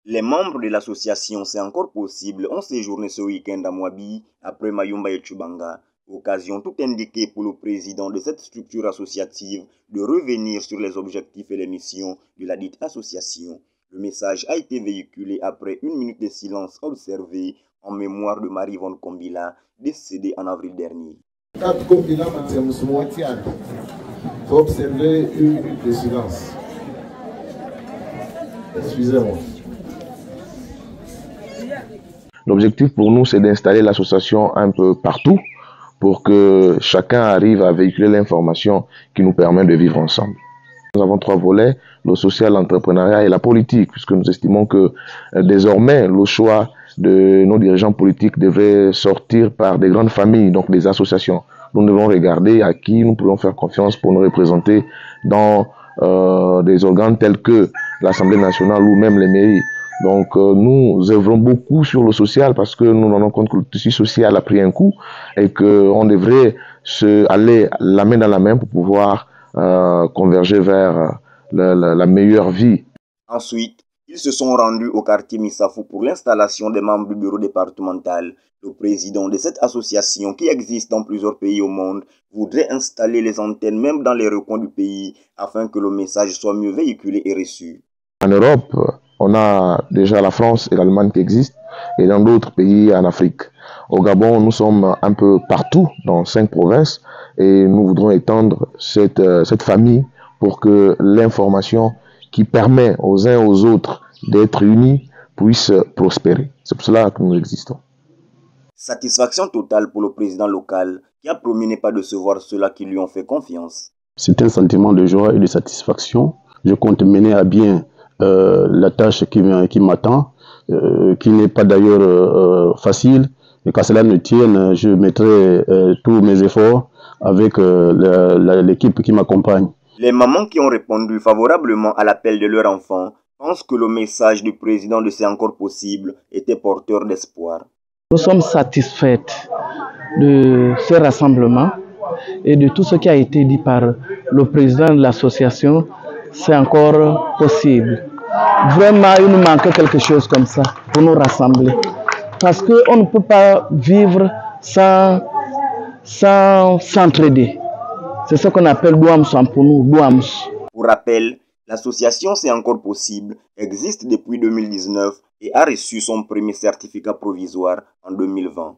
Les membres de l'association C'est encore possible ont séjourné ce week-end à Mwabi, après Mayumba et Tchubanga. Occasion tout indiquée pour le président de cette structure associative de revenir sur les objectifs et les missions de la dite association. Le message a été véhiculé après une minute de silence observée en mémoire de Marie-Yvonne Kombila, décédée en avril dernier. Il faut observer une minute de silence. Excusez-moi. L'objectif pour nous, c'est d'installer l'association un peu partout pour que chacun arrive à véhiculer l'information qui nous permet de vivre ensemble. Nous avons 3 volets, le social, l'entrepreneuriat et la politique, puisque nous estimons que désormais, le choix de nos dirigeants politiques devrait sortir par des grandes familles, donc des associations. Nous devons regarder à qui nous pouvons faire confiance pour nous représenter dans des organes tels que l'Assemblée nationale ou même les mairies. Donc nous œuvrons beaucoup sur le social parce que nous nous rendons compte que le tissu social a pris un coup et qu'on devrait aller la main dans la main pour pouvoir converger vers la meilleure vie. Ensuite, ils se sont rendus au quartier Missafou pour l'installation des membres du bureau départemental. Le président de cette association, qui existe dans plusieurs pays au monde, voudrait installer les antennes même dans les recoins du pays afin que le message soit mieux véhiculé et reçu. En Europe, on a déjà la France et l'Allemagne qui existent, et dans d'autres pays en Afrique. Au Gabon, nous sommes un peu partout, dans 5 provinces, et nous voudrons étendre cette famille pour que l'information qui permet aux uns et aux autres d'être unis puisse prospérer. C'est pour cela que nous existons. Satisfaction totale pour le président local qui a promis ne pas décevoir ceux-là qui lui ont fait confiance. C'est un sentiment de joie et de satisfaction. Je compte mener à bien la tâche qui m'attend, qui n'est pas d'ailleurs facile. Et qu'à cela ne tienne, je mettrai tous mes efforts avec l'équipe qui m'accompagne. Les mamans qui ont répondu favorablement à l'appel de leur enfant pensent que le message du président de C'est encore possible était porteur d'espoir. Nous sommes satisfaites de ce rassemblement et de tout ce qui a été dit par le président de l'association. C'est encore possible. Vraiment, il nous manquait quelque chose comme ça pour nous rassembler. Parce qu'on ne peut pas vivre sans s'entraider. C'est ce qu'on appelle Douams pour nous, Douams. Pour rappel, l'association C'est encore possible existe depuis 2019 et a reçu son premier certificat provisoire en 2020.